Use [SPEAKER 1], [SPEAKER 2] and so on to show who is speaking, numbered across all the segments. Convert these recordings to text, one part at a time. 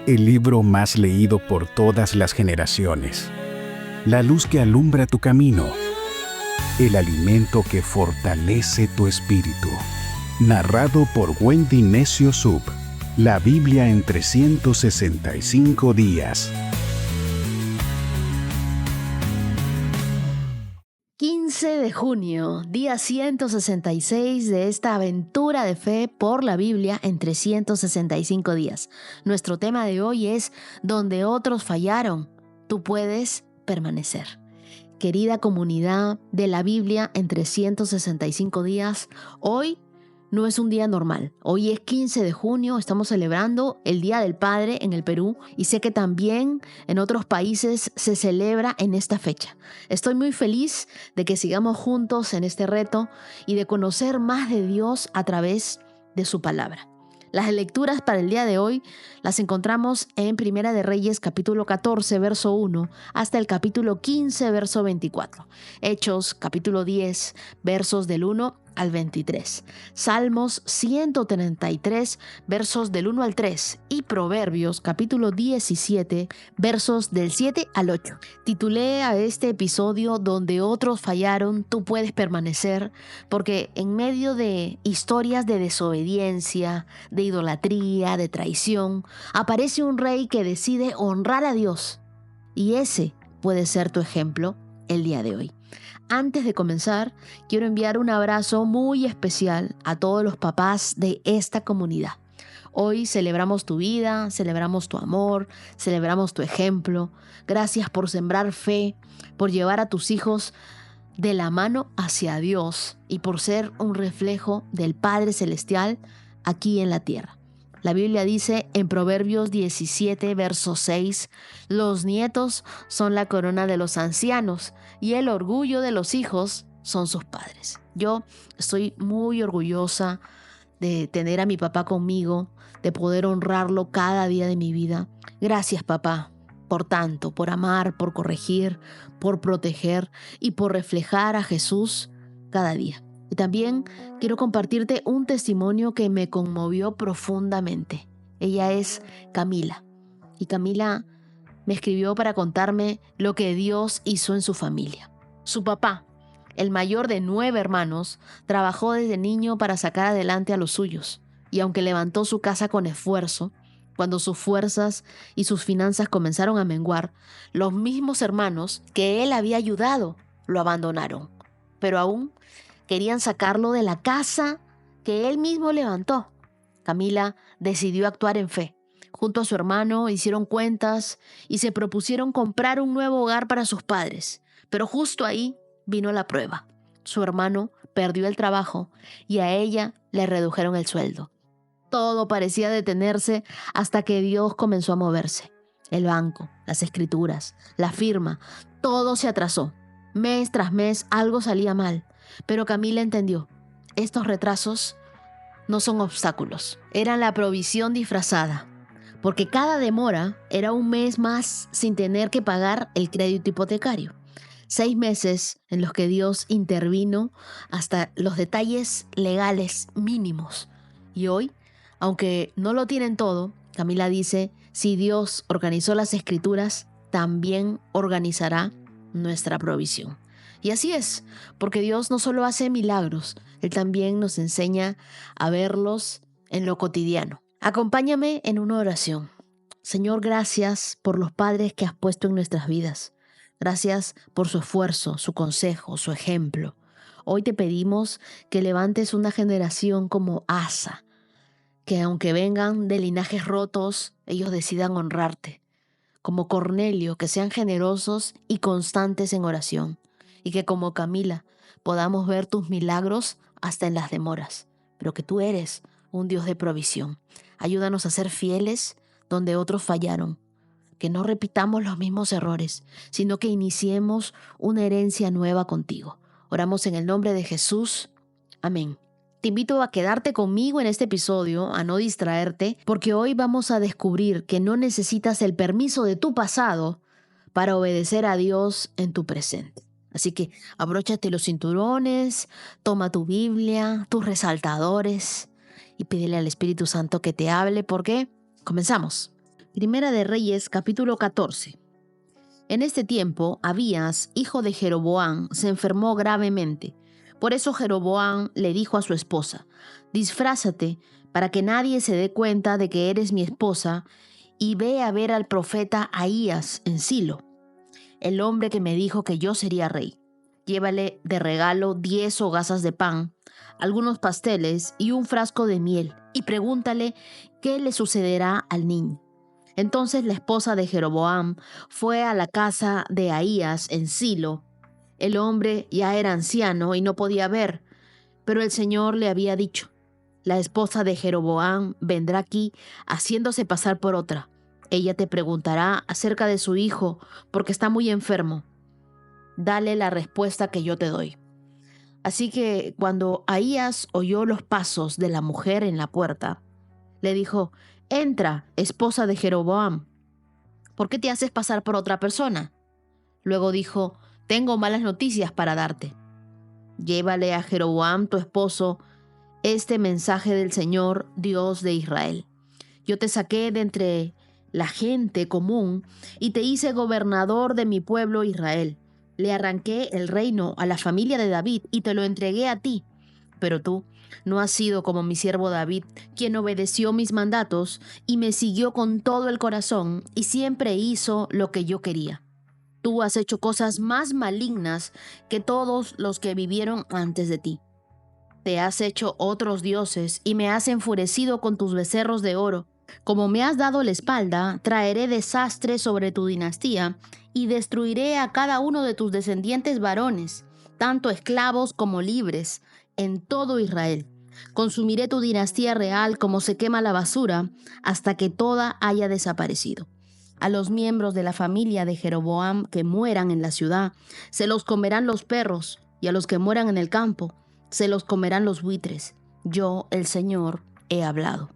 [SPEAKER 1] el libro más leído por todas las generaciones, la luz que alumbra tu camino, el alimento que fortalece tu espíritu. Narrado por Wendy Necio Sub, la Biblia en 365 días.
[SPEAKER 2] 15 de junio, día 166 de esta aventura de fe por la Biblia en 365 días. Nuestro tema de hoy es donde otros fallaron, tú puedes permanecer. Querida comunidad de la Biblia en 365 días, hoy no es un día normal. Hoy es 15 de junio, estamos celebrando el Día del Padre en el Perú y sé que también en otros países se celebra en esta fecha. Estoy muy feliz de que sigamos juntos en este reto y de conocer más de Dios a través de su palabra. Las lecturas para el día de hoy las encontramos en Primera de Reyes, capítulo 14, verso 1, hasta el capítulo 15, verso 24. Hechos, capítulo 10, versos del 1 al 23. Salmos 133, versos del 1 al 3. Y Proverbios, capítulo 17, versos del 7 al 8. Titulé a este episodio Donde otros fallaron, tú puedes permanecer, porque en medio de historias de desobediencia, de idolatría, de traición, aparece un rey que decide honrar a Dios. Y ese puede ser tu ejemplo el día de hoy. Antes de comenzar, quiero enviar un abrazo muy especial a todos los papás de esta comunidad. Hoy celebramos tu vida, celebramos tu amor, celebramos tu ejemplo. Gracias por sembrar fe, por llevar a tus hijos de la mano hacia Dios y por ser un reflejo del Padre Celestial aquí en la tierra. La Biblia dice en Proverbios 17, verso 6, los nietos son la corona de los ancianos y el orgullo de los hijos son sus padres. Yo estoy muy orgullosa de tener a mi papá conmigo, de poder honrarlo cada día de mi vida. Gracias, papá, por tanto, por amar, por corregir, por proteger y por reflejar a Jesús cada día. Y también quiero compartirte un testimonio que me conmovió profundamente. Ella es Camila. Y Camila me escribió para contarme lo que Dios hizo en su familia. Su papá, el mayor de 9 hermanos, trabajó desde niño para sacar adelante a los suyos. Y aunque levantó su casa con esfuerzo, cuando sus fuerzas y sus finanzas comenzaron a menguar, los mismos hermanos que él había ayudado lo abandonaron. Pero aún querían sacarlo de la casa que él mismo levantó. Camila decidió actuar en fe. Junto a su hermano hicieron cuentas y se propusieron comprar un nuevo hogar para sus padres. Pero justo ahí vino la prueba. Su hermano perdió el trabajo y a ella le redujeron el sueldo. Todo parecía detenerse hasta que Dios comenzó a moverse. El banco, las escrituras, la firma, todo se atrasó. Mes tras mes algo salía mal. Pero Camila entendió, estos retrasos no son obstáculos, eran la provisión disfrazada, porque cada demora era un mes más sin tener que pagar el crédito hipotecario. 6 meses en los que Dios intervino hasta los detalles legales mínimos. Y hoy, aunque no lo tienen todo, Camila dice, si Dios organizó las escrituras, también organizará nuestra provisión. Y así es, porque Dios no solo hace milagros, Él también nos enseña a verlos en lo cotidiano. Acompáñame en una oración. Señor, gracias por los padres que has puesto en nuestras vidas. Gracias por su esfuerzo, su consejo, su ejemplo. Hoy te pedimos que levantes una generación como Asa, que aunque vengan de linajes rotos, ellos decidan honrarte. Como Cornelio, que sean generosos y constantes en oración. Y que como Camila podamos ver tus milagros hasta en las demoras, pero que tú eres un Dios de provisión. Ayúdanos a ser fieles donde otros fallaron, que no repitamos los mismos errores, sino que iniciemos una herencia nueva contigo. Oramos en el nombre de Jesús. Amén. Te invito a quedarte conmigo en este episodio, a no distraerte, porque hoy vamos a descubrir que no necesitas el permiso de tu pasado para obedecer a Dios en tu presente. Así que abróchate los cinturones, toma tu Biblia, tus resaltadores y pídele al Espíritu Santo que te hable porque comenzamos. Primera de Reyes, capítulo 14. En este tiempo, Abías, hijo de Jeroboam, se enfermó gravemente. Por eso Jeroboam le dijo a su esposa: disfrázate para que nadie se dé cuenta de que eres mi esposa, y ve a ver al profeta Ahías en Silo, el hombre que me dijo que yo sería rey. Llévale de regalo 10 hogazas de pan, algunos pasteles y un frasco de miel, y pregúntale qué le sucederá al niño. Entonces la esposa de Jeroboam fue a la casa de Ahías en Silo. El hombre ya era anciano y no podía ver, pero el Señor le había dicho: la esposa de Jeroboam vendrá aquí haciéndose pasar por otra. Ella te preguntará acerca de su hijo porque está muy enfermo. Dale la respuesta que yo te doy. Así que cuando Ahías oyó los pasos de la mujer en la puerta, le dijo: entra, esposa de Jeroboam. ¿Por qué te haces pasar por otra persona? Luego dijo: tengo malas noticias para darte. Llévale a Jeroboam, tu esposo, este mensaje del Señor, Dios de Israel. Yo te saqué de entre la gente común y te hice gobernador de mi pueblo Israel. Le arranqué el reino a la familia de David y te lo entregué a ti. Pero tú no has sido como mi siervo David, quien obedeció mis mandatos y me siguió con todo el corazón y siempre hizo lo que yo quería. Tú has hecho cosas más malignas que todos los que vivieron antes de ti. Te has hecho otros dioses y me has enfurecido con tus becerros de oro. Como me has dado la espalda, traeré desastre sobre tu dinastía y destruiré a cada uno de tus descendientes varones, tanto esclavos como libres, en todo Israel. Consumiré tu dinastía real como se quema la basura, hasta que toda haya desaparecido. A los miembros de la familia de Jeroboam que mueran en la ciudad, se los comerán los perros, y a los que mueran en el campo, se los comerán los buitres. Yo, el Señor, he hablado.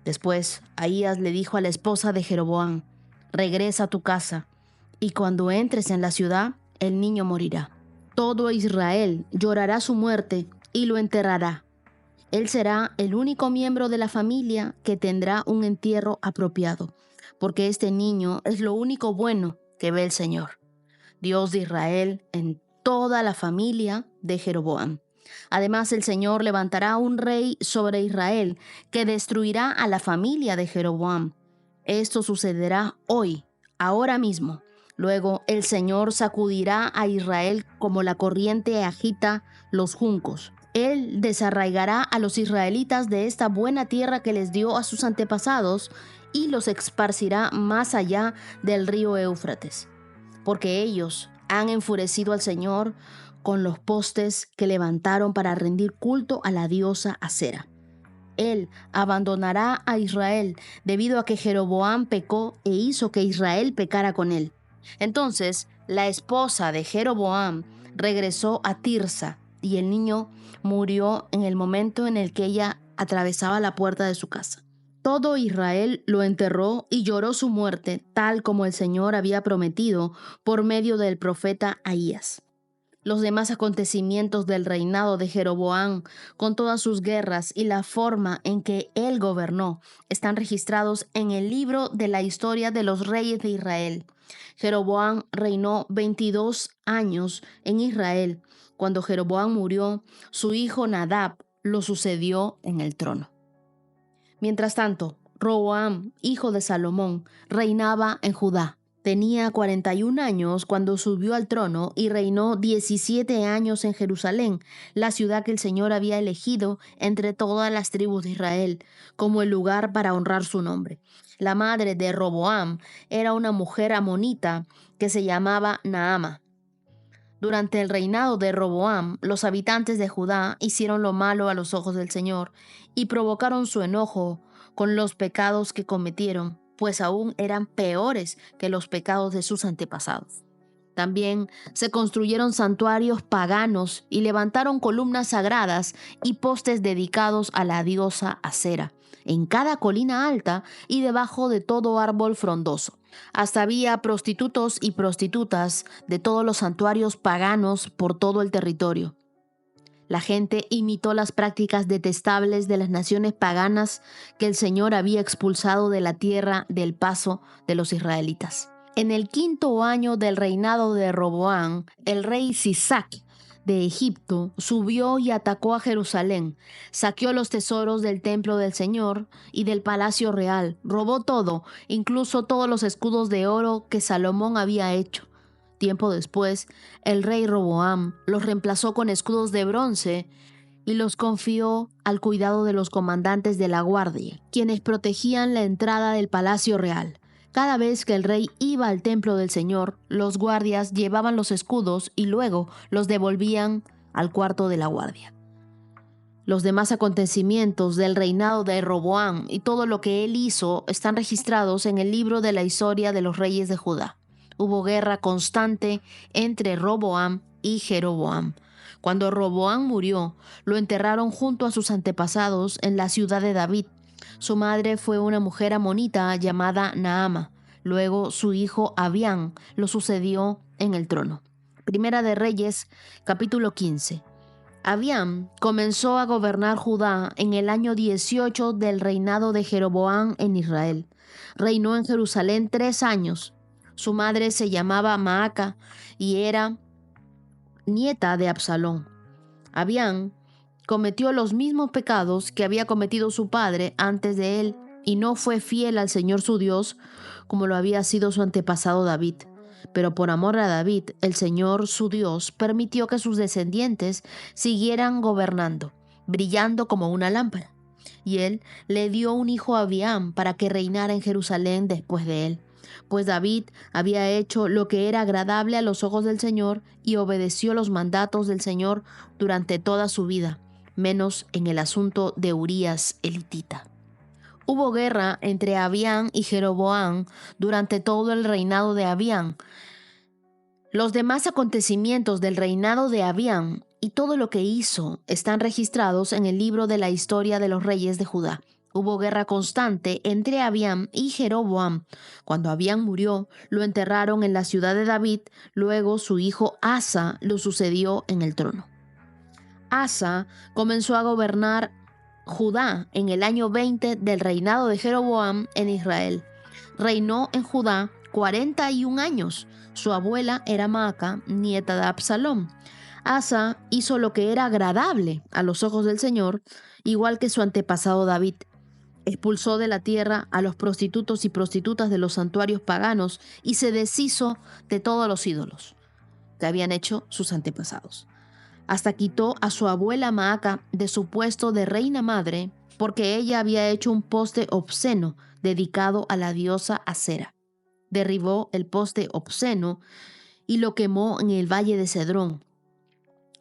[SPEAKER 2] Después, Ahías le dijo a la esposa de Jeroboam: regresa a tu casa, y cuando entres en la ciudad, el niño morirá. Todo Israel llorará su muerte y lo enterrará. Él será el único miembro de la familia que tendrá un entierro apropiado, porque este niño es lo único bueno que ve el Señor, Dios de Israel, en toda la familia de Jeroboam. Además, el Señor levantará un rey sobre Israel que destruirá a la familia de Jeroboam. Esto sucederá hoy, ahora mismo. Luego el Señor sacudirá a Israel como la corriente agita los juncos. Él desarraigará a los israelitas de esta buena tierra que les dio a sus antepasados y los esparcirá más allá del río Éufrates, porque ellos han enfurecido al Señor con los postes que levantaron para rendir culto a la diosa Acera. Él abandonará a Israel debido a que Jeroboam pecó e hizo que Israel pecara con él. Entonces la esposa de Jeroboam regresó a Tirsa y el niño murió en el momento en el que ella atravesaba la puerta de su casa. Todo Israel lo enterró y lloró su muerte, tal como el Señor había prometido por medio del profeta Ahías. Los demás acontecimientos del reinado de Jeroboam, con todas sus guerras y la forma en que él gobernó, están registrados en el libro de la historia de los reyes de Israel. Jeroboam reinó 22 años en Israel. Cuando Jeroboam murió, su hijo Nadab lo sucedió en el trono. Mientras tanto, Roboam, hijo de Salomón, reinaba en Judá. Tenía 41 años cuando subió al trono y reinó 17 años en Jerusalén, la ciudad que el Señor había elegido entre todas las tribus de Israel, como el lugar para honrar su nombre. La madre de Roboam era una mujer amonita que se llamaba Naama. Durante el reinado de Roboam, los habitantes de Judá hicieron lo malo a los ojos del Señor y provocaron su enojo con los pecados que cometieron, pues aún eran peores que los pecados de sus antepasados. También se construyeron santuarios paganos y levantaron columnas sagradas y postes dedicados a la diosa Acera, en cada colina alta y debajo de todo árbol frondoso. Hasta había prostitutos y prostitutas de todos los santuarios paganos por todo el territorio. La gente imitó las prácticas detestables de las naciones paganas que el Señor había expulsado de la tierra del paso de los israelitas. En el 5º año del reinado de Roboam, el rey Sisac de Egipto subió y atacó a Jerusalén, saqueó los tesoros del templo del Señor y del palacio real, robó todo, incluso todos los escudos de oro que Salomón había hecho. Tiempo después, el rey Roboam los reemplazó con escudos de bronce y los confió al cuidado de los comandantes de la guardia, quienes protegían la entrada del palacio real. Cada vez que el rey iba al templo del Señor, los guardias llevaban los escudos y luego los devolvían al cuarto de la guardia. Los demás acontecimientos del reinado de Roboam y todo lo que él hizo están registrados en el libro de la historia de los reyes de Judá. Hubo guerra constante entre Roboam y Jeroboam. Cuando Roboam murió, lo enterraron junto a sus antepasados en la ciudad de David. Su madre fue una mujer amonita llamada Naama. Luego su hijo Abián lo sucedió en el trono. Primera de Reyes, capítulo 15. Abián comenzó a gobernar Judá en el año 18 del reinado de Jeroboam en Israel. Reinó en Jerusalén 3 años. Su madre se llamaba Maaca y era nieta de Absalón. Abián cometió los mismos pecados que había cometido su padre antes de él y no fue fiel al Señor su Dios como lo había sido su antepasado David. Pero por amor a David, el Señor su Dios permitió que sus descendientes siguieran gobernando, brillando como una lámpara. Y él le dio un hijo a Abián para que reinara en Jerusalén después de él. Pues David había hecho lo que era agradable a los ojos del Señor y obedeció los mandatos del Señor durante toda su vida, menos en el asunto de Urías elitita. Hubo guerra entre Abián y Jeroboam durante todo el reinado de Abián. Los demás acontecimientos del reinado de Abián y todo lo que hizo están registrados en el libro de la historia de los reyes de Judá. Hubo guerra constante entre Abián y Jeroboam. Cuando Abián murió, lo enterraron en la ciudad de David. Luego su hijo Asa lo sucedió en el trono. Asa comenzó a gobernar Judá en el año 20 del reinado de Jeroboam en Israel. Reinó en Judá 41 años. Su abuela era Maaca, nieta de Absalón. Asa hizo lo que era agradable a los ojos del Señor, igual que su antepasado David. Expulsó de la tierra a los prostitutos y prostitutas de los santuarios paganos y se deshizo de todos los ídolos que habían hecho sus antepasados. Hasta quitó a su abuela Maaca de su puesto de reina madre porque ella había hecho un poste obsceno dedicado a la diosa Acera. Derribó el poste obsceno y lo quemó en el valle de Cedrón.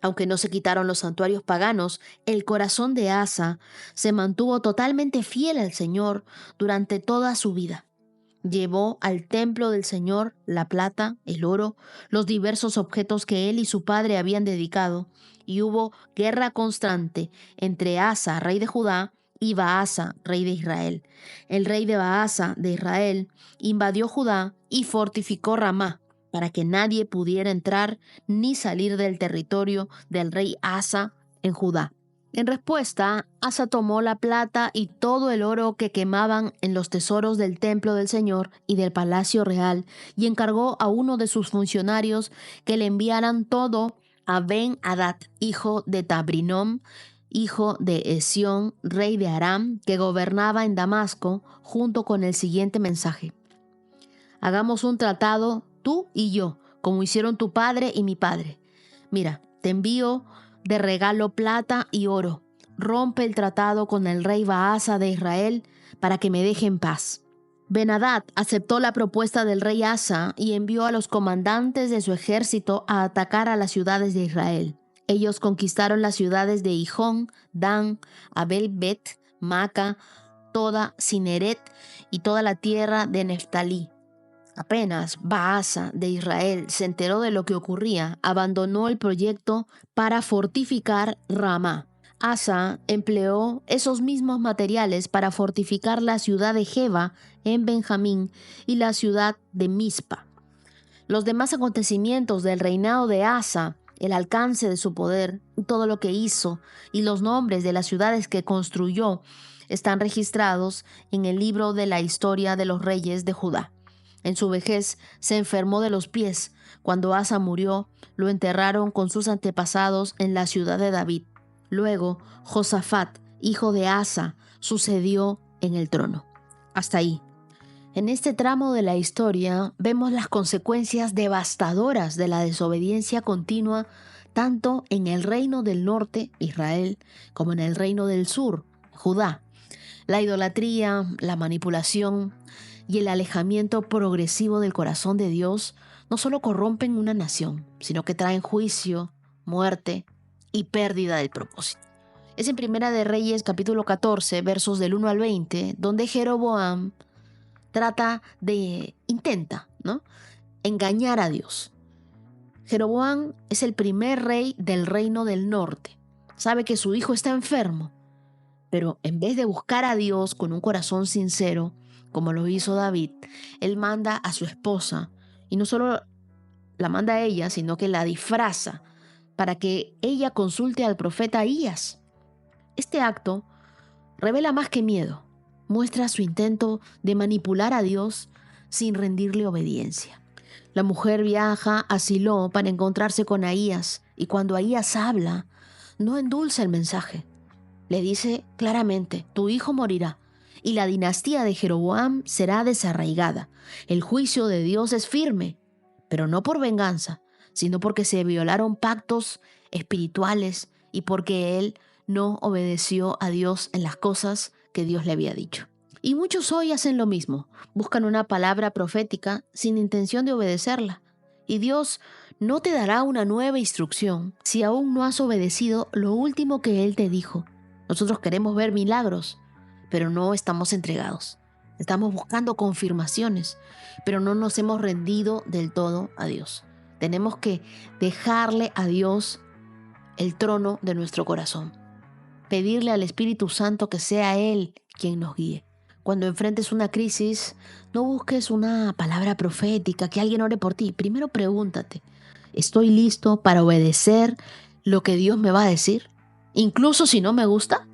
[SPEAKER 2] Aunque no se quitaron los santuarios paganos, el corazón de Asa se mantuvo totalmente fiel al Señor durante toda su vida. Llevó al templo del Señor la plata, el oro, los diversos objetos que él y su padre habían dedicado, y hubo guerra constante entre Asa, rey de Judá, y Baasa, rey de Israel. El rey de Baasa, de Israel, invadió Judá y fortificó Ramá, para que nadie pudiera entrar ni salir del territorio del rey Asa en Judá. En respuesta, Asa tomó la plata y todo el oro que quemaban en los tesoros del templo del Señor y del palacio real y encargó a uno de sus funcionarios que le enviaran todo a Ben-Hadad, hijo de Tabrinom, hijo de Esión, rey de Aram, que gobernaba en Damasco, junto con el siguiente mensaje: hagamos un tratado tú y yo, como hicieron tu padre y mi padre. Mira, te envío de regalo plata y oro. Rompe el tratado con el rey Baasa de Israel para que me deje en paz. Ben-Hadad aceptó la propuesta del rey Asa y envió a los comandantes de su ejército a atacar a las ciudades de Israel. Ellos conquistaron las ciudades de Gijón, Dan, Abel-Bet, Maca, toda Cineret y toda la tierra de Neftalí. Apenas Baasa de Israel se enteró de lo que ocurría, abandonó el proyecto para fortificar Ramá. Asa empleó esos mismos materiales para fortificar la ciudad de Geba en Benjamín y la ciudad de Mizpa. Los demás acontecimientos del reinado de Asa El alcance de su poder, todo lo que hizo y los nombres de las ciudades que construyó están registrados en el libro de la historia de los reyes de Judá. En su vejez se enfermó de los pies. Cuando Asa murió, lo enterraron con sus antepasados en la ciudad de David. Luego, Josafat, hijo de Asa, sucedió en el trono. Hasta ahí. En este tramo de la historia vemos las consecuencias devastadoras de la desobediencia continua tanto en el reino del norte, Israel, como en el reino del sur, Judá. La idolatría, la manipulación y el alejamiento progresivo del corazón de Dios no solo corrompen una nación, sino que traen juicio, muerte y pérdida del propósito. Es en Primera de Reyes capítulo 14, versos del 1 al 20, donde Jeroboam intenta, ¿no?, engañar a Dios. Jeroboam es el primer rey del reino del norte. Sabe que su hijo está enfermo, pero en vez de buscar a Dios con un corazón sincero, como lo hizo David, él manda a su esposa, y no solo la manda a ella, sino que la disfraza para que ella consulte al profeta Ahías. Este acto revela más que miedo. Muestra su intento de manipular a Dios sin rendirle obediencia. La mujer viaja a Silo para encontrarse con Ahías, y cuando Ahías habla, no endulza el mensaje. Le dice claramente: tu hijo morirá y la dinastía de Jeroboam será desarraigada. El juicio de Dios es firme, pero no por venganza, sino porque se violaron pactos espirituales y porque él no obedeció a Dios en las cosas que Dios le había dicho. Y muchos hoy hacen lo mismo, buscan una palabra profética sin intención de obedecerla. Y Dios no te dará una nueva instrucción si aún no has obedecido lo último que Él te dijo. Nosotros queremos ver milagros, pero no estamos entregados. Estamos buscando confirmaciones, pero no nos hemos rendido del todo a Dios. Tenemos que dejarle a Dios el trono de nuestro corazón. Pedirle al Espíritu Santo que sea Él quien nos guíe. Cuando enfrentes una crisis, no busques una palabra profética, que alguien ore por ti. Primero pregúntate: ¿estoy listo para obedecer lo que Dios me va a decir, incluso si no me gusta?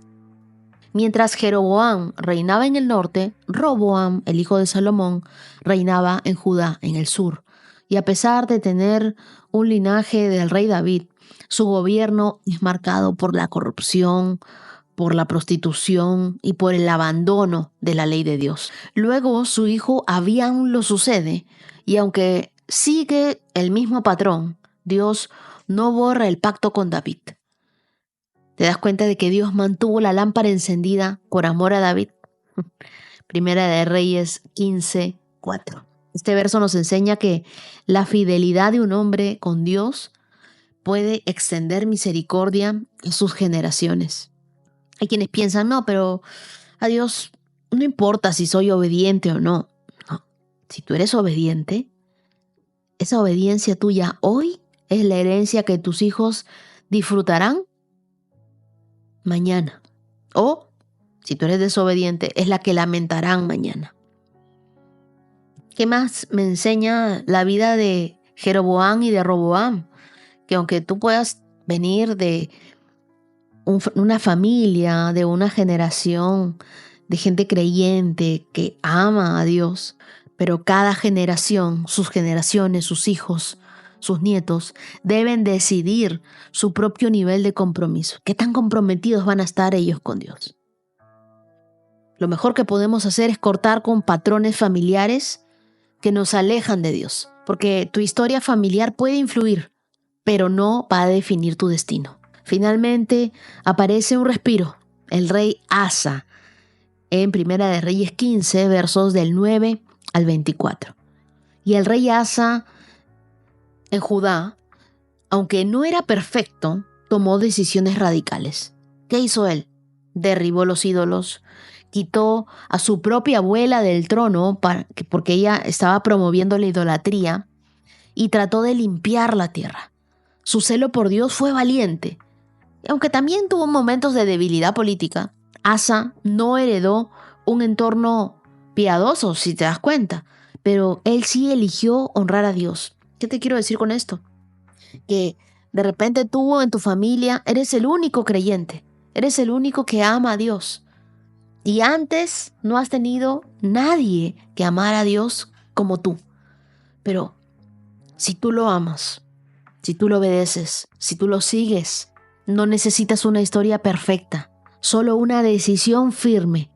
[SPEAKER 2] Mientras Jeroboam reinaba en el norte, Roboam, el hijo de Salomón, reinaba en Judá, en el sur. Y a pesar de tener un linaje del rey David, su gobierno es marcado por la corrupción, por la prostitución y por el abandono de la ley de Dios. Luego su hijo Abiam lo sucede, y aunque sigue el mismo patrón, Dios no borra el pacto con David. ¿Te das cuenta de que Dios mantuvo la lámpara encendida por amor a David? Primera de Reyes 15:4. Este verso nos enseña que la fidelidad de un hombre con Dios puede extender misericordia a sus generaciones. Hay quienes piensan: no, pero a Dios no importa si soy obediente o no. No, si tú eres obediente, esa obediencia tuya hoy es la herencia que tus hijos disfrutarán mañana. O, si tú eres desobediente, es la que lamentarán mañana. ¿Qué más me enseña la vida de Jeroboam y de Roboam? Que aunque tú puedas venir de una familia, de una generación de gente creyente que ama a Dios, pero cada generación, sus generaciones, sus hijos, sus nietos, deben decidir su propio nivel de compromiso. ¿Qué tan comprometidos van a estar ellos con Dios? Lo mejor que podemos hacer es cortar con patrones familiares que nos alejan de Dios, porque tu historia familiar puede influir, pero no va a definir tu destino. Finalmente aparece un respiro, el rey Asa, en Primera de Reyes 15, versos del 9 al 24. Y el rey Asa en Judá, aunque no era perfecto, tomó decisiones radicales. ¿Qué hizo él? Derribó los ídolos, quitó a su propia abuela del trono porque ella estaba promoviendo la idolatría, y trató de limpiar la tierra. Su celo por Dios fue valiente. Aunque también tuvo momentos de debilidad política, Asa no heredó un entorno piadoso, si te das cuenta, pero él sí eligió honrar a Dios. ¿Qué te quiero decir con esto? Que De repente tú en tu familia eres el único creyente, eres el único que ama a Dios. Y antes no has tenido nadie que amara a Dios como tú. Pero si tú lo amas, si tú lo obedeces, si tú lo sigues, no necesitas una historia perfecta, solo una decisión firme.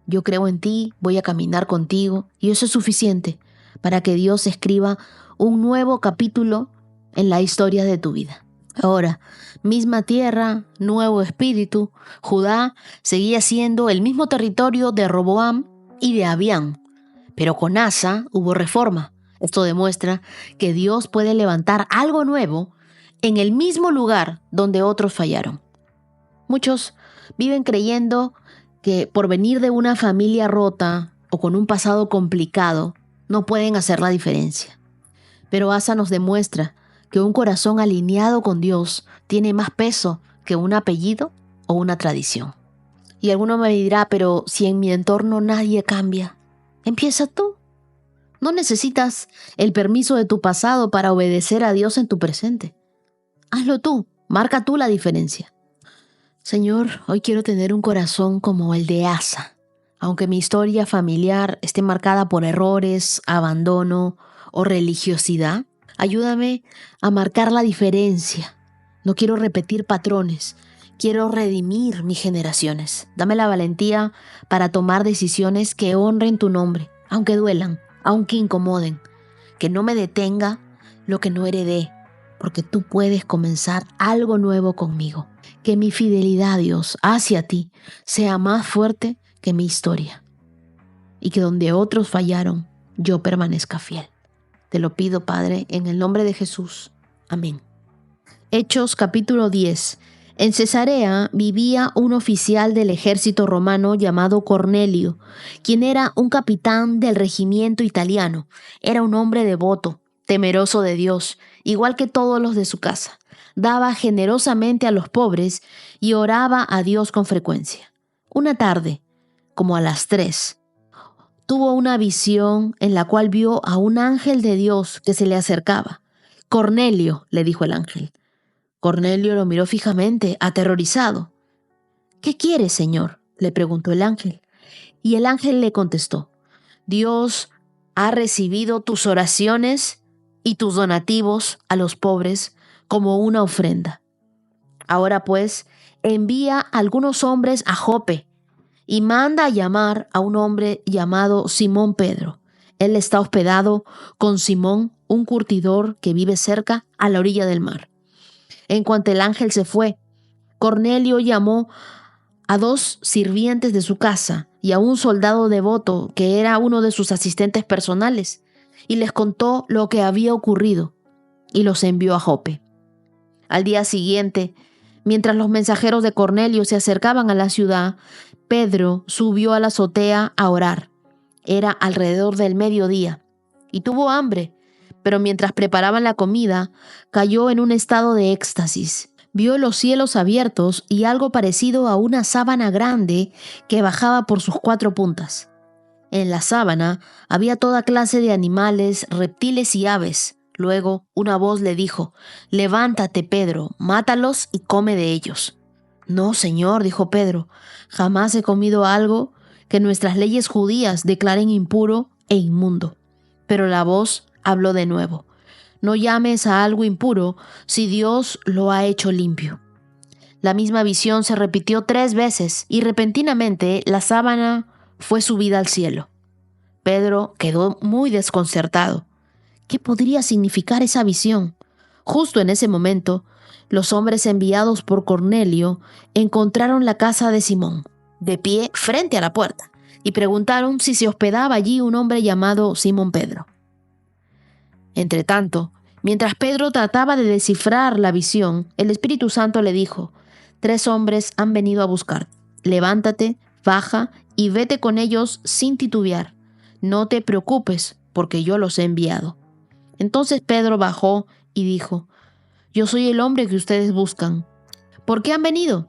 [SPEAKER 2] Yo creo en ti, voy a caminar contigo y eso es suficiente para que Dios escriba un nuevo capítulo en la historia de tu vida. Ahora, misma tierra, nuevo espíritu, Judá seguía siendo el mismo territorio de Roboam y de Abián, pero con Asa hubo reforma. Esto demuestra que Dios puede levantar algo nuevo en el mismo lugar donde otros fallaron. Muchos viven creyendo que por venir de una familia rota o con un pasado complicado no pueden hacer la diferencia. Pero Asa nos demuestra que un corazón alineado con Dios tiene más peso que un apellido o una tradición. Y alguno me dirá, pero si en mi entorno nadie cambia, empieza tú. No necesitas el permiso de tu pasado para obedecer a Dios en tu presente. Hazlo tú, marca tú la diferencia. Señor, hoy quiero tener un corazón como el de Asa. Aunque mi historia familiar esté marcada por errores, abandono o religiosidad, ayúdame a marcar la diferencia. No quiero repetir patrones, quiero redimir mis generaciones. Dame la valentía para tomar decisiones que honren tu nombre, aunque duelan, aunque incomoden. Que no me detenga lo que no heredé, porque tú puedes comenzar algo nuevo conmigo. Que mi fidelidad, Dios, hacia ti sea más fuerte que mi historia. Y que donde otros fallaron, yo permanezca fiel. Te lo pido, Padre, en el nombre de Jesús. Amén. Hechos capítulo 10. En Cesarea vivía un oficial del ejército romano llamado Cornelio, quien era un capitán del regimiento italiano. Era un hombre devoto, temeroso de Dios, igual que todos los de su casa. Daba generosamente a los pobres y oraba a Dios con frecuencia. Una tarde, como a las 3, tuvo una visión en la cual vio a un ángel de Dios que se le acercaba. «Cornelio», le dijo el ángel. Cornelio lo miró fijamente, aterrorizado. «¿Qué quieres, Señor?», le preguntó el ángel. Y el ángel le contestó: «Dios ha recibido tus oraciones y tus donativos a los pobres como una ofrenda. Ahora pues, envía a algunos hombres a Jope y manda a llamar a un hombre llamado Simón Pedro. Él está hospedado con Simón, un curtidor que vive cerca a la orilla del mar». En cuanto el ángel se fue, Cornelio llamó a 2 sirvientes de su casa y a un soldado devoto que era uno de sus asistentes personales, y les contó lo que había ocurrido, y los envió a Jope. Al día siguiente, mientras los mensajeros de Cornelio se acercaban a la ciudad, Pedro subió a la azotea a orar. Era alrededor del mediodía, y tuvo hambre, pero mientras preparaban la comida, cayó en un estado de éxtasis. Vio los cielos abiertos y algo parecido a una sábana grande que bajaba por sus 4 puntas. En la sábana había toda clase de animales, reptiles y aves. Luego una voz le dijo: «Levántate, Pedro, mátalos y come de ellos». «No, Señor», dijo Pedro, «jamás he comido algo que nuestras leyes judías declaren impuro e inmundo». Pero la voz habló de nuevo: «No llames a algo impuro si Dios lo ha hecho limpio». La misma visión se repitió 3 veces y repentinamente la sábana fue subida al cielo. Pedro quedó muy desconcertado. ¿Qué podría significar esa visión? Justo en ese momento, los hombres enviados por Cornelio encontraron la casa de Simón, de pie frente a la puerta, y preguntaron si se hospedaba allí un hombre llamado Simón Pedro. Entretanto, mientras Pedro trataba de descifrar la visión, el Espíritu Santo le dijo: «3 hombres han venido a buscar. Levántate, baja y vete con ellos sin titubear. No te preocupes, porque yo los he enviado». Entonces Pedro bajó y dijo: «Yo soy el hombre que ustedes buscan. ¿Por qué han venido?».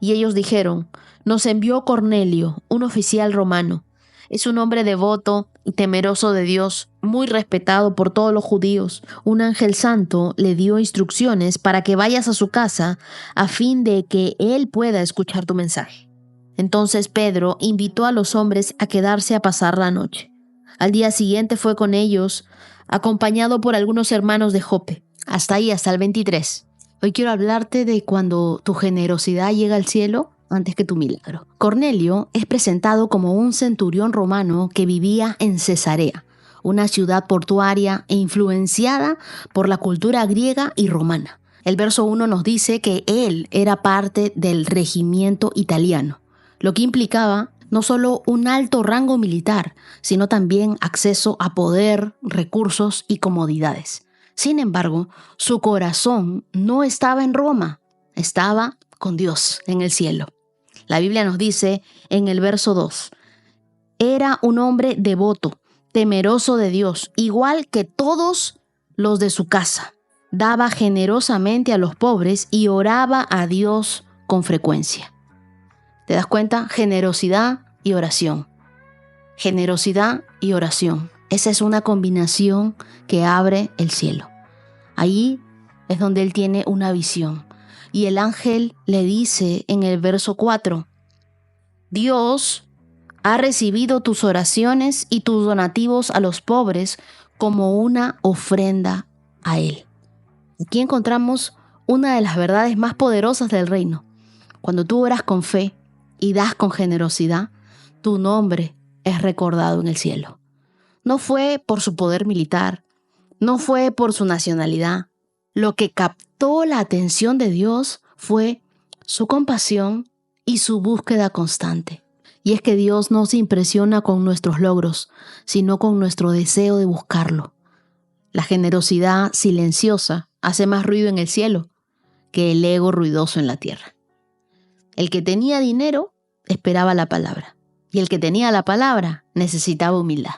[SPEAKER 2] Y ellos dijeron: «Nos envió Cornelio, un oficial romano. Es un hombre devoto y temeroso de Dios, muy respetado por todos los judíos. Un ángel santo le dio instrucciones para que vayas a su casa a fin de que él pueda escuchar tu mensaje. Entonces Pedro invitó a los hombres a quedarse a pasar la noche. Al día siguiente fue con ellos, acompañado por algunos hermanos de Jope. Hasta ahí, hasta el 23. Hoy quiero hablarte de cuando tu generosidad llega al cielo antes que tu milagro. Cornelio es presentado como un centurión romano que vivía en Cesarea, una ciudad portuaria e influenciada por la cultura griega y romana. El verso 1 nos dice que él era parte del regimiento italiano, lo que implicaba no solo un alto rango militar, sino también acceso a poder, recursos y comodidades. Sin embargo, su corazón no estaba en Roma, estaba con Dios en el cielo. La Biblia nos dice en el verso 2, era un hombre devoto, temeroso de Dios, igual que todos los de su casa. Daba generosamente a los pobres y oraba a Dios con frecuencia. ¿Te das cuenta? Generosidad y oración. Generosidad y oración. Esa es una combinación que abre el cielo. Ahí es donde él tiene una visión. Y el ángel le dice en el verso 4, Dios ha recibido tus oraciones y tus donativos a los pobres como una ofrenda a él. Aquí encontramos una de las verdades más poderosas del reino. Cuando tú oras con fe y das con generosidad, tu nombre es recordado en el cielo. No fue por su poder militar, no fue por su nacionalidad. Lo que captó la atención de Dios fue su compasión y su búsqueda constante. Y es que Dios no se impresiona con nuestros logros, sino con nuestro deseo de buscarlo. La generosidad silenciosa hace más ruido en el cielo que el ego ruidoso en la tierra. El que tenía dinero esperaba la palabra, y el que tenía la palabra necesitaba humildad.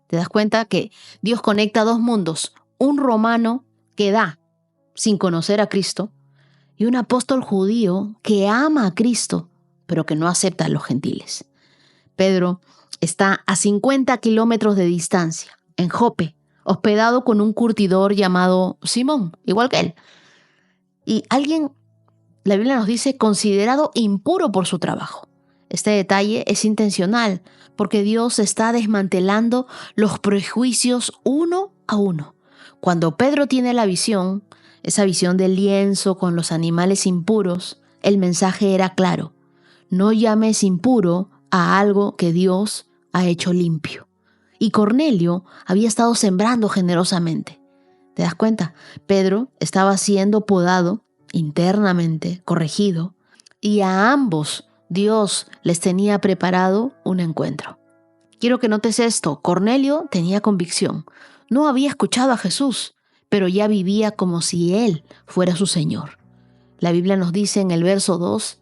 [SPEAKER 2] ¿Te das cuenta que Dios conecta dos mundos? Un romano que da sin conocer a Cristo y un apóstol judío que ama a Cristo, pero que no acepta a los gentiles. Pedro está a 50 kilómetros de distancia, en Jope, hospedado con un curtidor llamado Simón, igual que él. Y la Biblia nos dice, considerado impuro por su trabajo. Este detalle es intencional porque Dios está desmantelando los prejuicios uno a uno. Cuando Pedro tiene la visión, esa visión del lienzo con los animales impuros, el mensaje era claro. No llames impuro a algo que Dios ha hecho limpio. Y Cornelio había estado sembrando generosamente. ¿Te das cuenta? Pedro estaba siendo podado internamente, corregido, y a ambos Dios les tenía preparado un encuentro. Quiero que notes esto. Cornelio tenía convicción. No había escuchado a Jesús, pero ya vivía como si Él fuera su Señor. La Biblia nos dice en el verso 2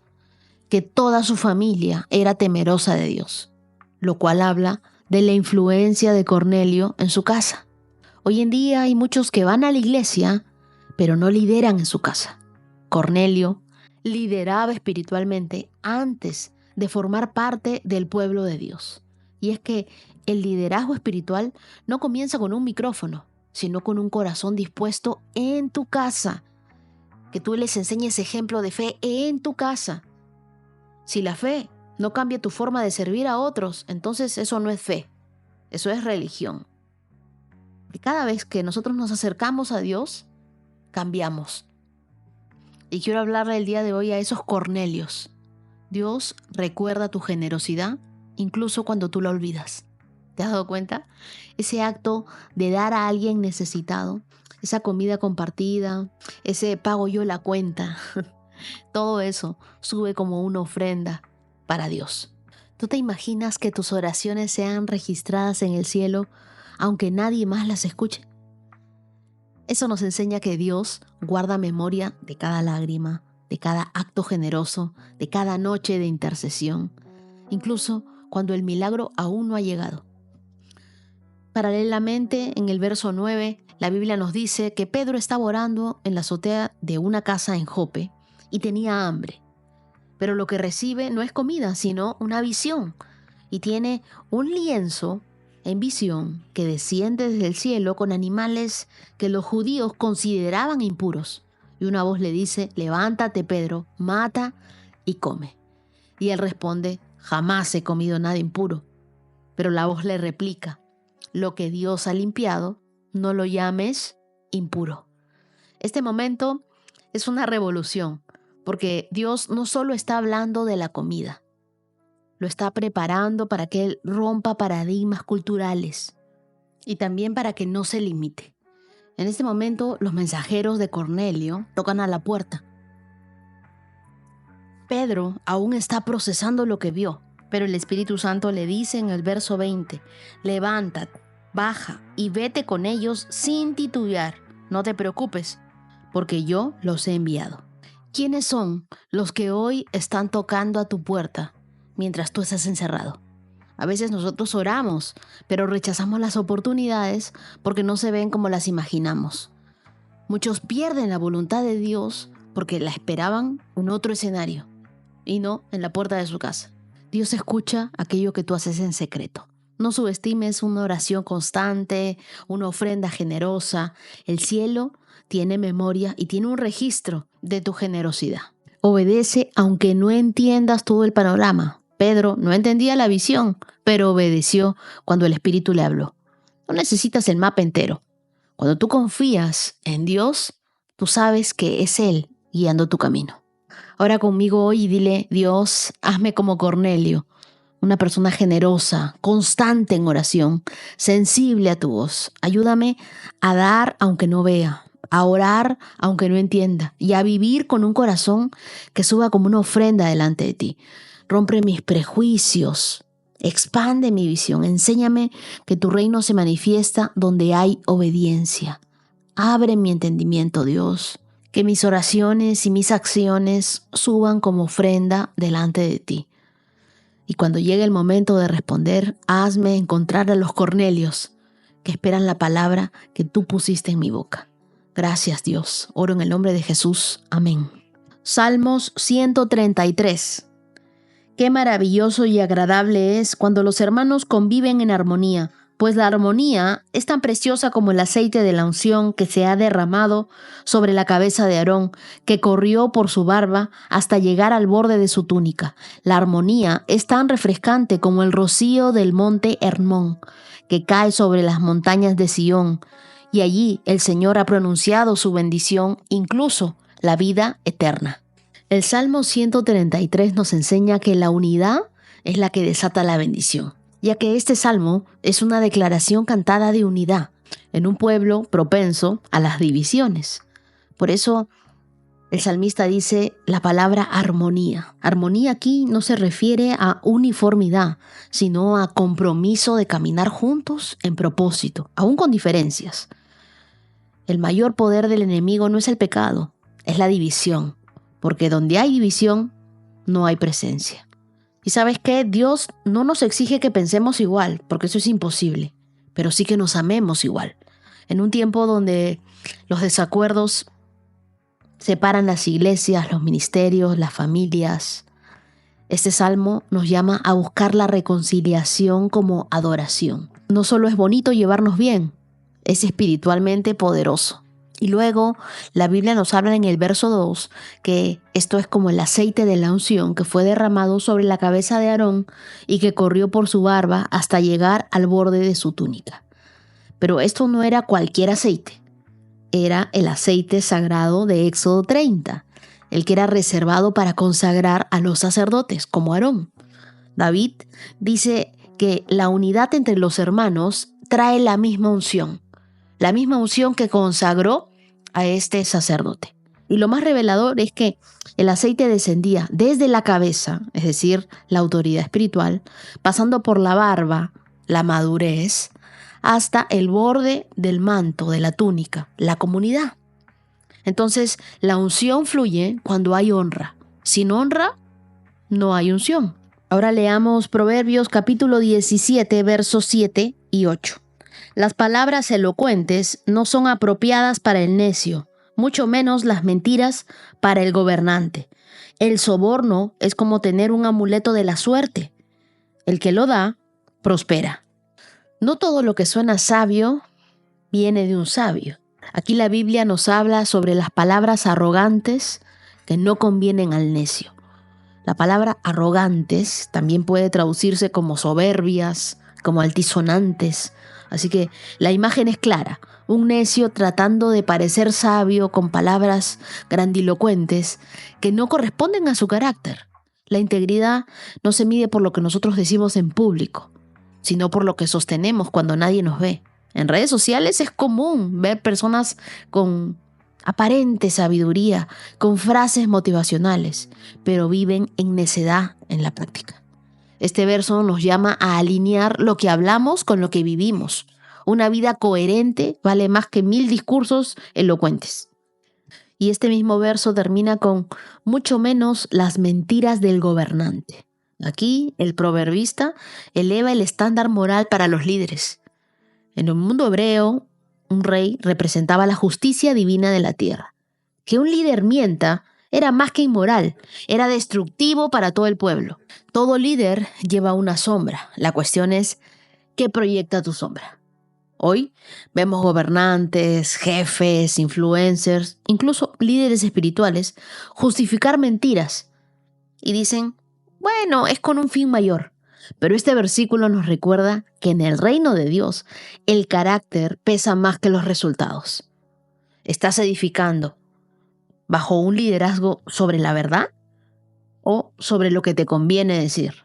[SPEAKER 2] que toda su familia era temerosa de Dios, lo cual habla de la influencia de Cornelio en su casa. Hoy en día hay muchos que van a la iglesia, pero no lideran en su casa. Cornelio lideraba espiritualmente antes de formar parte del pueblo de Dios. Y es que el liderazgo espiritual no comienza con un micrófono, sino con un corazón dispuesto en tu casa. Que tú les enseñes ejemplo de fe en tu casa. Si la fe no cambia tu forma de servir a otros, entonces eso no es fe, eso es religión. Y cada vez que nosotros nos acercamos a Dios, cambiamos. Y quiero hablarle el día de hoy a esos Cornelios. Dios recuerda tu generosidad incluso cuando tú la olvidas. ¿Te has dado cuenta? Ese acto de dar a alguien necesitado, esa comida compartida, ese pago yo la cuenta, todo eso sube como una ofrenda para Dios. ¿Tú te imaginas que tus oraciones sean registradas en el cielo aunque nadie más las escuche? Eso nos enseña que Dios guarda memoria de cada lágrima, de cada acto generoso, de cada noche de intercesión, incluso cuando el milagro aún no ha llegado. Paralelamente, en el verso 9, la Biblia nos dice que Pedro estaba orando en la azotea de una casa en Jope y tenía hambre. Pero lo que recibe no es comida, sino una visión. y tiene un lienzo en visión que desciende desde el cielo con animales que los judíos consideraban impuros. Y una voz le dice: levántate, Pedro, mata y come. Y él responde: jamás he comido nada impuro. Pero la voz le replica: lo que Dios ha limpiado, no lo llames impuro. Este momento es una revolución, porque Dios no solo está hablando de la comida, lo está preparando para que Él rompa paradigmas culturales y también para que no se limite. En este momento, los mensajeros de Cornelio tocan a la puerta. Pedro aún está procesando lo que vio, pero el Espíritu Santo le dice en el verso 20: levántate, baja y vete con ellos sin titubear. No te preocupes, porque yo los he enviado. ¿Quiénes son los que hoy están tocando a tu puerta mientras tú estás encerrado? A veces nosotros oramos, pero rechazamos las oportunidades porque no se ven como las imaginamos. Muchos pierden la voluntad de Dios porque la esperaban en otro escenario y no en la puerta de su casa. Dios escucha aquello que tú haces en secreto. No subestimes una oración constante, una ofrenda generosa. El cielo tiene memoria y tiene un registro de tu generosidad. Obedece aunque no entiendas todo el panorama. Pedro no entendía la visión, pero obedeció cuando el Espíritu le habló. No necesitas el mapa entero. Cuando tú confías en Dios, tú sabes que es Él guiando tu camino. Ora conmigo hoy y dile: Dios, hazme como Cornelio, una persona generosa, constante en oración, sensible a tu voz. Ayúdame a dar aunque no vea, a orar aunque no entienda y a vivir con un corazón que suba como una ofrenda delante de ti. Rompe mis prejuicios, expande mi visión, enséñame que tu reino se manifiesta donde hay obediencia. Abre mi entendimiento, Dios, que mis oraciones y mis acciones suban como ofrenda delante de ti. Y cuando llegue el momento de responder, hazme encontrar a los Cornelios que esperan la palabra que tú pusiste en mi boca. Gracias, Dios. Oro en el nombre de Jesús. Amén. Salmos 133. Qué maravilloso y agradable es cuando los hermanos conviven en armonía, pues la armonía es tan preciosa como el aceite de la unción que se ha derramado sobre la cabeza de Aarón, que corrió por su barba hasta llegar al borde de su túnica. La armonía es tan refrescante como el rocío del monte Hermón, que cae sobre las montañas de Sión, y allí el Señor ha pronunciado su bendición, incluso la vida eterna. El Salmo 133 nos enseña que la unidad es la que desata la bendición, ya que este salmo es una declaración cantada de unidad en un pueblo propenso a las divisiones. Por eso el salmista dice la palabra armonía. Armonía aquí no se refiere a uniformidad, sino a compromiso de caminar juntos en propósito, aún con diferencias. El mayor poder del enemigo no es el pecado, es la división. Porque donde hay división, no hay presencia. ¿Y sabes qué? Dios no nos exige que pensemos igual, porque eso es imposible, pero sí que nos amemos igual. En un tiempo donde los desacuerdos separan las iglesias, los ministerios, las familias, este salmo nos llama a buscar la reconciliación como adoración. No solo es bonito llevarnos bien, es espiritualmente poderoso. Y luego la Biblia nos habla en el verso 2 que esto es como el aceite de la unción que fue derramado sobre la cabeza de Aarón y que corrió por su barba hasta llegar al borde de su túnica. Pero esto no era cualquier aceite, era el aceite sagrado de Éxodo 30, el que era reservado para consagrar a los sacerdotes, como Aarón. David dice que la unidad entre los hermanos trae la misma unción que consagró a este sacerdote. Y lo más revelador es que el aceite descendía desde la cabeza, es decir, la autoridad espiritual, pasando por la barba, la madurez, hasta el borde del manto, de la túnica, la comunidad. Entonces, la unción fluye cuando hay honra. Sin honra, no hay unción. Ahora leamos Proverbios capítulo 17, versos 7 y 8. Las palabras elocuentes no son apropiadas para el necio, mucho menos las mentiras para el gobernante. El soborno es como tener un amuleto de la suerte. El que lo da, prospera. No todo lo que suena sabio viene de un sabio. Aquí la Biblia nos habla sobre las palabras arrogantes que no convienen al necio. La palabra arrogantes también puede traducirse como soberbias, como altisonantes. Así que la imagen es clara. Un necio tratando de parecer sabio con palabras grandilocuentes que no corresponden a su carácter. La integridad no se mide por lo que nosotros decimos en público, sino por lo que sostenemos cuando nadie nos ve. En redes sociales es común ver personas con aparente sabiduría, con frases motivacionales, pero viven en necedad en la práctica. Este verso nos llama a alinear lo que hablamos con lo que vivimos. Una vida coherente vale más que 1000 discursos elocuentes. Y este mismo verso termina con mucho menos las mentiras del gobernante. Aquí el proverbista eleva el estándar moral para los líderes. En el mundo hebreo, un rey representaba la justicia divina de la tierra. Que un líder mienta era más que inmoral, era destructivo para todo el pueblo. Todo líder lleva una sombra. La cuestión es, ¿qué proyecta tu sombra? Hoy vemos gobernantes, jefes, influencers, incluso líderes espirituales, justificar mentiras y dicen, bueno, es con un fin mayor. Pero este versículo nos recuerda que en el reino de Dios el carácter pesa más que los resultados. ¿Estás edificando bajo un liderazgo sobre la verdad o sobre lo que te conviene decir?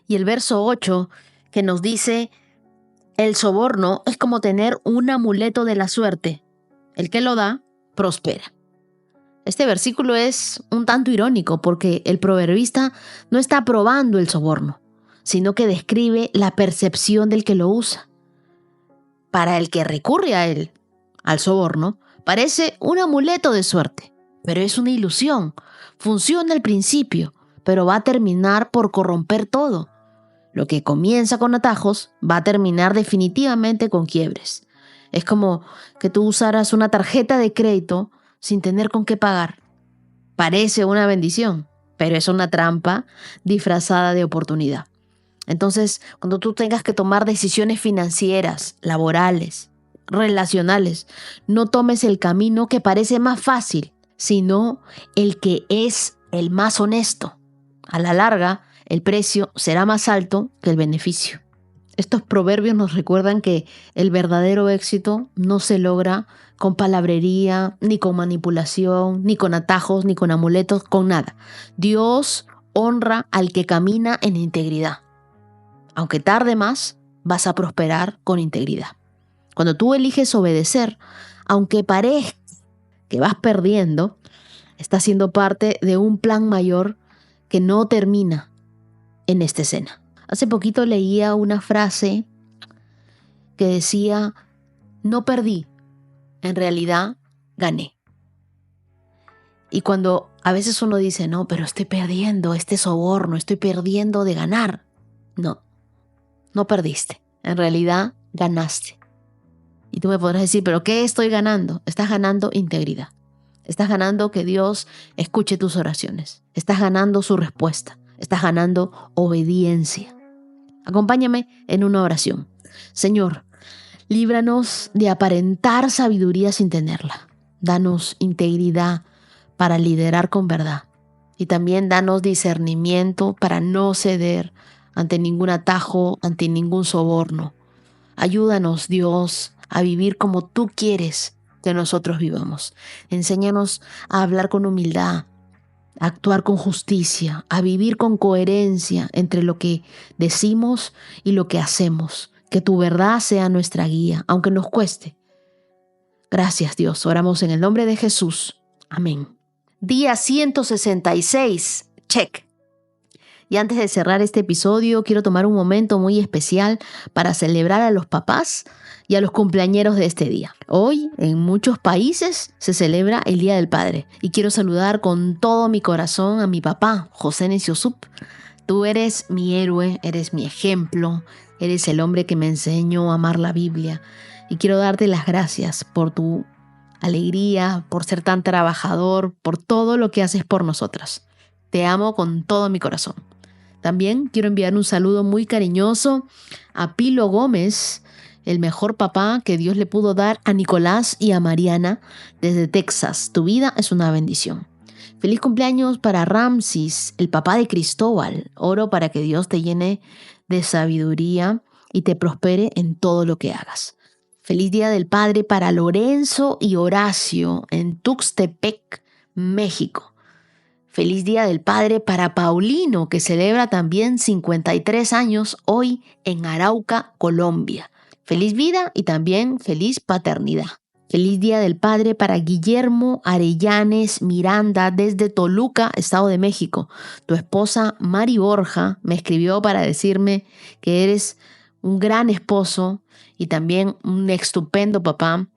[SPEAKER 2] Y el verso 8 que nos dice, el soborno es como tener un amuleto de la suerte. El que lo da, prospera. Este versículo es un tanto irónico porque el proverbista no está aprobando el soborno, sino que describe la percepción del que lo usa. Para el que recurre a él, al soborno, parece un amuleto de suerte, pero es una ilusión. Funciona al principio, pero va a terminar por corromper todo. Lo que comienza con atajos va a terminar definitivamente con quiebres. Es como que tú usaras una tarjeta de crédito sin tener con qué pagar. Parece una bendición, pero es una trampa disfrazada de oportunidad. Entonces, cuando tú tengas que tomar decisiones financieras, laborales, relacionales, no tomes el camino que parece más fácil, sino el que es el más honesto. A la larga, el precio será más alto que el beneficio. Estos proverbios nos recuerdan que el verdadero éxito no se logra con palabrería, ni con manipulación, ni con atajos, ni con amuletos, con nada. Dios honra al que camina en integridad. Aunque tarde más, vas a prosperar con integridad. Cuando tú eliges obedecer, aunque parezca que vas perdiendo, estás siendo parte de un plan mayor que no termina en esta escena. Hace poquito leía una frase que decía, no perdí, en realidad gané. Y cuando a veces uno dice, no, pero estoy perdiendo este soborno, estoy perdiendo de ganar. No perdiste, en realidad ganaste. Y tú me podrás decir, ¿pero qué estoy ganando? Estás ganando integridad. Estás ganando que Dios escuche tus oraciones. Estás ganando su respuesta. Estás ganando obediencia. Acompáñame en una oración. Señor, líbranos de aparentar sabiduría sin tenerla. Danos integridad para liderar con verdad. Y también danos discernimiento para no ceder ante ningún atajo, ante ningún soborno. Ayúdanos, Dios, a vivir como tú quieres que nosotros vivamos. Enséñanos a hablar con humildad, a actuar con justicia, a vivir con coherencia entre lo que decimos y lo que hacemos. Que tu verdad sea nuestra guía, aunque nos cueste. Gracias, Dios. Oramos en el nombre de Jesús. Amén. Día 166. Check. Y antes de cerrar este episodio, quiero tomar un momento muy especial para celebrar a los papás y a los cumpleañeros de este día. Hoy, en muchos países, se celebra el Día del Padre. Y quiero saludar con todo mi corazón a mi papá, José Neciosub. Tú eres mi héroe, eres mi ejemplo, eres el hombre que me enseñó a amar la Biblia. Y quiero darte las gracias por tu alegría, por ser tan trabajador, por todo lo que haces por nosotras. Te amo con todo mi corazón. También quiero enviar un saludo muy cariñoso a Pilo Gómez, el mejor papá que Dios le pudo dar a Nicolás y a Mariana desde Texas. Tu vida es una bendición. Feliz cumpleaños para Ramsis, el papá de Cristóbal. Oro para que Dios te llene de sabiduría y te prospere en todo lo que hagas. Feliz Día del Padre para Lorenzo y Horacio en Tuxtepec, México. Feliz Día del Padre para Paulino, que celebra también 53 años hoy en Arauca, Colombia. Feliz vida y también feliz paternidad. Feliz Día del Padre para Guillermo Arellanes Miranda desde Toluca, Estado de México. Tu esposa Mari Borja me escribió para decirme que eres un gran esposo y también un estupendo papá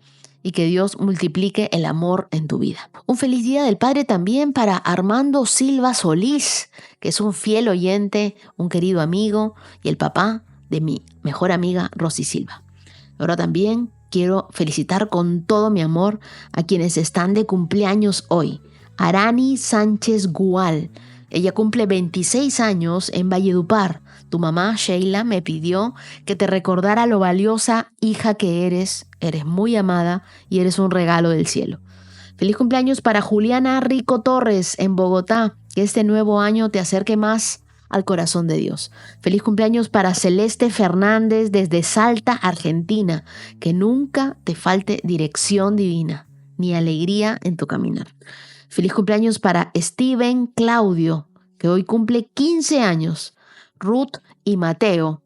[SPEAKER 2] y que Dios multiplique el amor en tu vida. Un feliz Día del Padre también para Armando Silva Solís, que es un fiel oyente, un querido amigo y el papá de mi mejor amiga Rosy Silva. Ahora también quiero felicitar con todo mi amor a quienes están de cumpleaños hoy. Arani Sánchez Gual, ella cumple 26 años en Valledupar. Tu mamá Sheila me pidió que te recordara lo valiosa hija que eres. Eres muy amada y eres un regalo del cielo. Feliz cumpleaños para Juliana Rico Torres en Bogotá. Que este nuevo año te acerque más al corazón de Dios. Feliz cumpleaños para Celeste Fernández desde Salta, Argentina. Que nunca te falte dirección divina ni alegría en tu caminar. Feliz cumpleaños para Steven Claudio, que hoy cumple 15 años. Ruth y Mateo,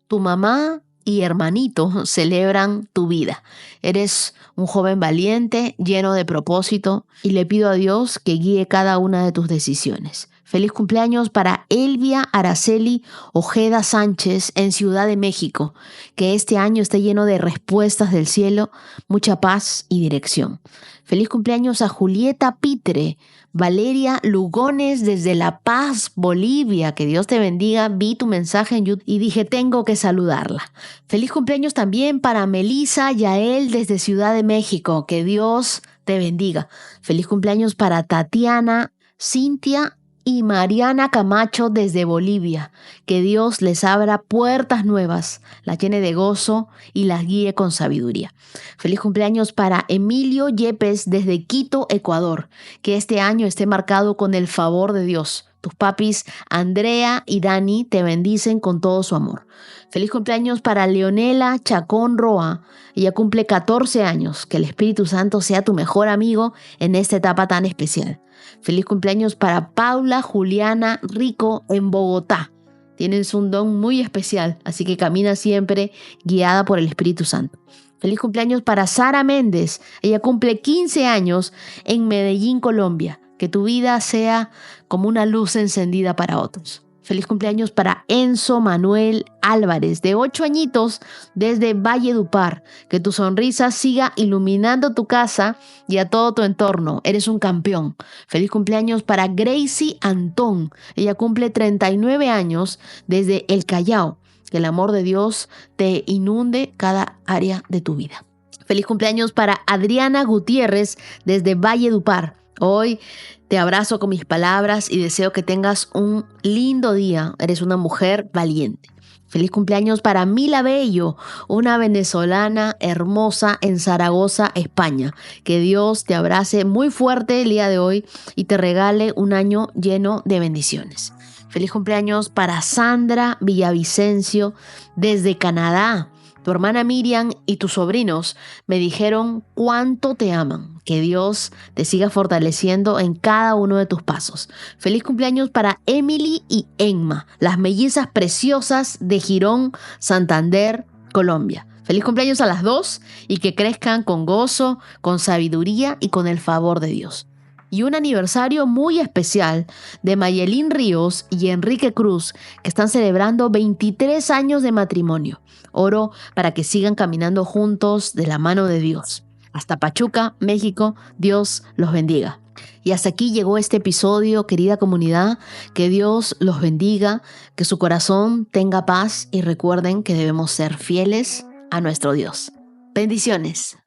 [SPEAKER 2] tu mamá y hermanito celebran tu vida. Eres un joven valiente, lleno de propósito, y le pido a Dios que guíe cada una de tus decisiones. Feliz cumpleaños para Elvia Araceli Ojeda Sánchez en Ciudad de México. Que este año esté lleno de respuestas del cielo, mucha paz y dirección. Feliz cumpleaños a Julieta Pitre, Valeria Lugones desde La Paz, Bolivia. Que Dios te bendiga. Vi tu mensaje en YouTube y dije, tengo que saludarla. Feliz cumpleaños también para Melissa Yael desde Ciudad de México. Que Dios te bendiga. Feliz cumpleaños para Tatiana, Cintia y Mariana Camacho desde Bolivia. Que Dios les abra puertas nuevas, las llene de gozo y las guíe con sabiduría. Feliz cumpleaños para Emilio Yepes desde Quito, Ecuador. Que este año esté marcado con el favor de Dios. Tus papis Andrea y Dani te bendicen con todo su amor. Feliz cumpleaños para Leonela Chacón Roa. Ella cumple 14 años. Que el Espíritu Santo sea tu mejor amigo en esta etapa tan especial. Feliz cumpleaños para Paula Juliana Rico en Bogotá. Tienes un don muy especial, así que camina siempre guiada por el Espíritu Santo. Feliz cumpleaños para Sara Méndez. Ella cumple 15 años en Medellín, Colombia. Que tu vida sea como una luz encendida para otros. Feliz cumpleaños para Enzo Manuel Álvarez, de 8 añitos, desde Valledupar. Que tu sonrisa siga iluminando tu casa y a todo tu entorno. Eres un campeón. Feliz cumpleaños para Gracie Antón. Ella cumple 39 años desde El Callao. Que el amor de Dios te inunde cada área de tu vida. Feliz cumpleaños para Adriana Gutiérrez desde Valledupar. Hoy te abrazo con mis palabras y deseo que tengas un lindo día. Eres una mujer valiente. Feliz cumpleaños para Mila Bello, una venezolana hermosa en Zaragoza, España. Que Dios te abrace muy fuerte el día de hoy y te regale un año lleno de bendiciones. Feliz cumpleaños para Sandra Villavicencio desde Canadá. Tu hermana Miriam y tus sobrinos me dijeron cuánto te aman. Que Dios te siga fortaleciendo en cada uno de tus pasos. Feliz cumpleaños para Emily y Emma, las mellizas preciosas de Girón, Santander, Colombia. Feliz cumpleaños a las dos y que crezcan con gozo, con sabiduría y con el favor de Dios. Y un aniversario muy especial de Mayelín Ríos y Enrique Cruz, que están celebrando 23 años de matrimonio. Oro para que sigan caminando juntos de la mano de Dios. Hasta Pachuca, México, Dios los bendiga. Y hasta aquí llegó este episodio, querida comunidad. Que Dios los bendiga, que su corazón tenga paz y recuerden que debemos ser fieles a nuestro Dios. Bendiciones.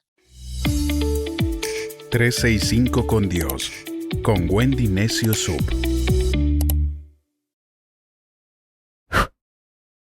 [SPEAKER 1] 365 con Dios, con Wendy Necio Sub.